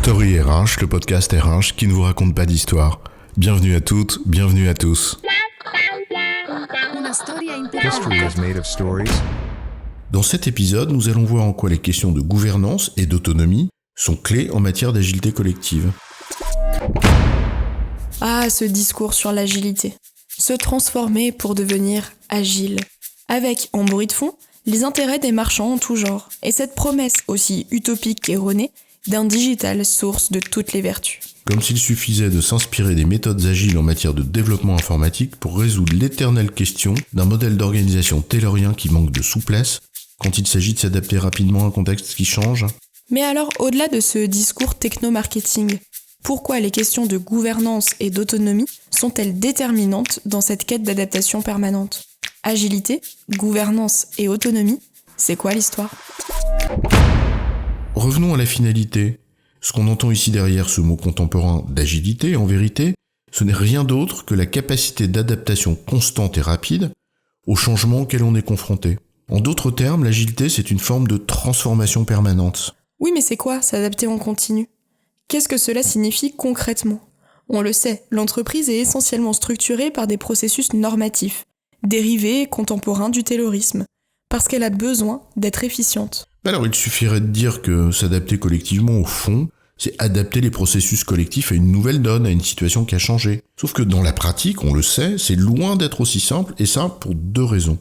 Story RH, le podcast RH qui ne vous raconte pas d'histoire. Bienvenue à toutes, bienvenue à tous. History is made of stories. Dans cet épisode, nous allons voir en quoi les questions de gouvernance et d'autonomie sont clés en matière d'agilité collective. Ah, ce discours sur l'agilité. Se transformer pour devenir agile. Avec, en bruit de fond, les intérêts des marchands en tout genre. Et cette promesse aussi utopique qu'erronée d'un digital source de toutes les vertus. Comme s'il suffisait de s'inspirer des méthodes agiles en matière de développement informatique pour résoudre l'éternelle question d'un modèle d'organisation taylorien qui manque de souplesse quand il s'agit de s'adapter rapidement à un contexte qui change. Mais alors, au-delà de ce discours techno-marketing, pourquoi les questions de gouvernance et d'autonomie sont-elles déterminantes dans cette quête d'adaptation permanente ? Agilité, gouvernance et autonomie, c'est quoi l'histoire ? Revenons à la finalité. Ce qu'on entend ici derrière ce mot contemporain d'agilité, en vérité, ce n'est rien d'autre que la capacité d'adaptation constante et rapide aux changements auxquels on est confronté. En d'autres termes, l'agilité, c'est une forme de transformation permanente. Oui, mais c'est quoi, s'adapter en continu ? Qu'est-ce que cela signifie concrètement ? On le sait, l'entreprise est essentiellement structurée par des processus normatifs, dérivés et contemporains du taylorisme, parce qu'elle a besoin d'être efficiente. Alors il suffirait de dire que s'adapter collectivement au fond, c'est adapter les processus collectifs à une nouvelle donne, à une situation qui a changé. Sauf que dans la pratique, on le sait, c'est loin d'être aussi simple, et ça pour deux raisons.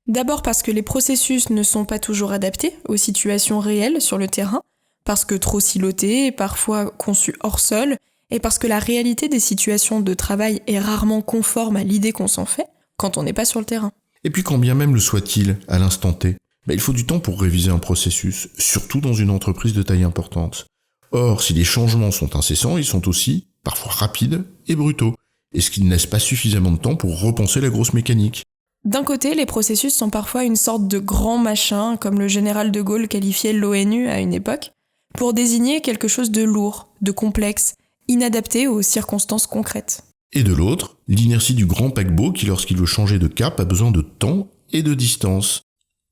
D'abord parce que les processus ne sont pas toujours adaptés aux situations réelles sur le terrain, parce que trop silotés et parfois conçus hors sol, et parce que la réalité des situations de travail est rarement conforme à l'idée qu'on s'en fait quand on n'est pas sur le terrain. Et puis quand bien même le soit-il, à l'instant T, il faut du temps pour réviser un processus, surtout dans une entreprise de taille importante. Or, si les changements sont incessants, ils sont aussi parfois rapides et brutaux, et ce qui ne laisse pas suffisamment de temps pour repenser la grosse mécanique. D'un côté, les processus sont parfois une sorte de grand machin, comme le général de Gaulle qualifiait l'ONU à une époque, pour désigner quelque chose de lourd, de complexe, inadapté aux circonstances concrètes. Et de l'autre, l'inertie du grand paquebot qui, lorsqu'il veut changer de cap, a besoin de temps et de distance.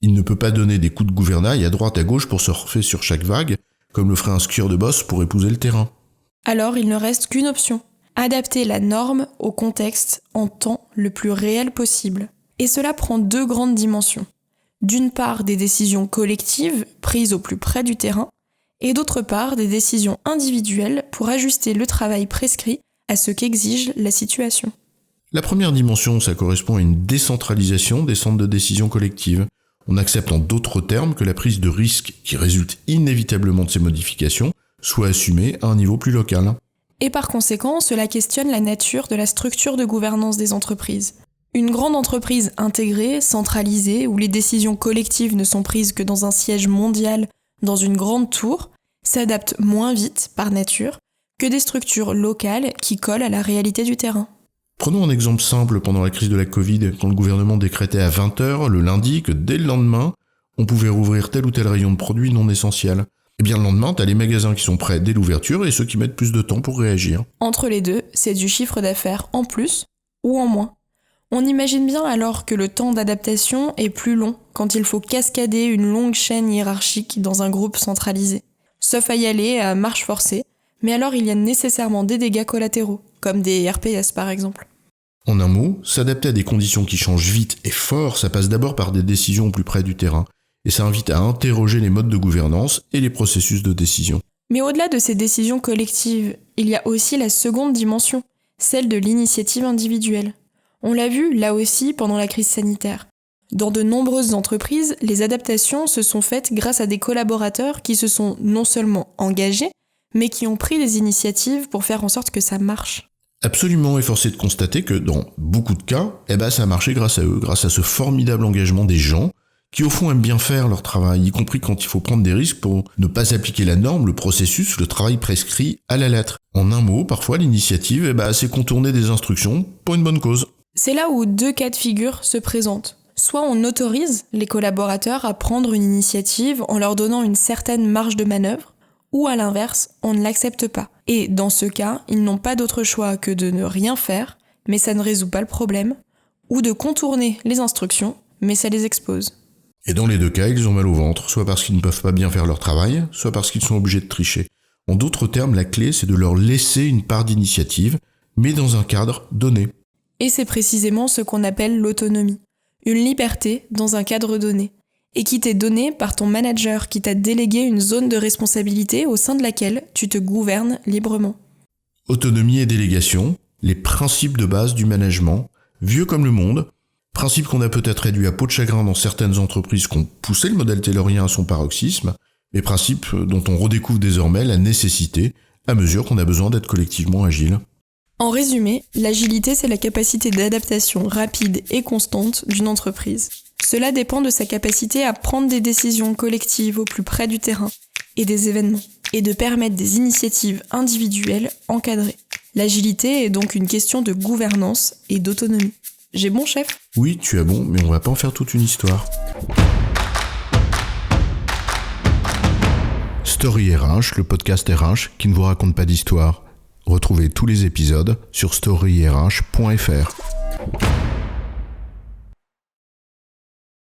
Il ne peut pas donner des coups de gouvernail à droite à gauche pour surfer sur chaque vague, comme le ferait un skieur de boss pour épouser le terrain. Alors il ne reste qu'une option, adapter la norme au contexte en temps le plus réel possible. Et cela prend deux grandes dimensions. D'une part, des décisions collectives prises au plus près du terrain, et d'autre part, des décisions individuelles pour ajuster le travail prescrit à ce qu'exige la situation. La première dimension, ça correspond à une décentralisation des centres de décision collective. On accepte en d'autres termes que la prise de risque qui résulte inévitablement de ces modifications soit assumée à un niveau plus local. Et par conséquent, cela questionne la nature de la structure de gouvernance des entreprises. Une grande entreprise intégrée, centralisée, où les décisions collectives ne sont prises que dans un siège mondial, dans une grande tour, s'adapte moins vite, par nature, que des structures locales qui collent à la réalité du terrain. Prenons un exemple simple pendant la crise de la Covid, quand le gouvernement décrétait à 20h le lundi que dès le lendemain, on pouvait rouvrir tel ou tel rayon de produits non essentiels. Et bien le lendemain, t'as les magasins qui sont prêts dès l'ouverture et ceux qui mettent plus de temps pour réagir. Entre les deux, c'est du chiffre d'affaires en plus ou en moins. On imagine bien alors que le temps d'adaptation est plus long quand il faut cascader une longue chaîne hiérarchique dans un groupe centralisé. Sauf à y aller à marche forcée, mais alors il y a nécessairement des dégâts collatéraux, comme des RPS par exemple. En un mot, s'adapter à des conditions qui changent vite et fort, ça passe d'abord par des décisions au plus près du terrain, et ça invite à interroger les modes de gouvernance et les processus de décision. Mais au-delà de ces décisions collectives, il y a aussi la seconde dimension, celle de l'initiative individuelle. On l'a vu là aussi pendant la crise sanitaire. Dans de nombreuses entreprises, les adaptations se sont faites grâce à des collaborateurs qui se sont non seulement engagés, mais qui ont pris des initiatives pour faire en sorte que ça marche. Absolument, et force est de constater que dans beaucoup de cas, ça a marché grâce à eux, grâce à ce formidable engagement des gens qui au fond aiment bien faire leur travail, y compris quand il faut prendre des risques pour ne pas appliquer la norme, le processus, le travail prescrit à la lettre. En un mot, parfois l'initiative, c'est contourner des instructions pour une bonne cause. C'est là où deux cas de figure se présentent. Soit on autorise les collaborateurs à prendre une initiative en leur donnant une certaine marge de manœuvre, ou à l'inverse, on ne l'accepte pas. Et dans ce cas, ils n'ont pas d'autre choix que de ne rien faire, mais ça ne résout pas le problème, ou de contourner les instructions, mais ça les expose. Et dans les deux cas, ils ont mal au ventre, soit parce qu'ils ne peuvent pas bien faire leur travail, soit parce qu'ils sont obligés de tricher. En d'autres termes, la clé, c'est de leur laisser une part d'initiative, mais dans un cadre donné. Et c'est précisément ce qu'on appelle l'autonomie. Une liberté dans un cadre donné. Et qui t'est donnée par ton manager qui t'a délégué une zone de responsabilité au sein de laquelle tu te gouvernes librement. Autonomie et délégation, les principes de base du management, vieux comme le monde, principes qu'on a peut-être réduits à peau de chagrin dans certaines entreprises qui ont poussé le modèle taylorien à son paroxysme, mais principes dont on redécouvre désormais la nécessité à mesure qu'on a besoin d'être collectivement agile. En résumé, l'agilité, c'est la capacité d'adaptation rapide et constante d'une entreprise. Cela dépend de sa capacité à prendre des décisions collectives au plus près du terrain et des événements, et de permettre des initiatives individuelles encadrées. L'agilité est donc une question de gouvernance et d'autonomie. J'ai bon, chef ? Oui, tu as bon, mais on va pas en faire toute une histoire. Story RH, le podcast RH qui ne vous raconte pas d'histoire. Retrouvez tous les épisodes sur storyrh.fr.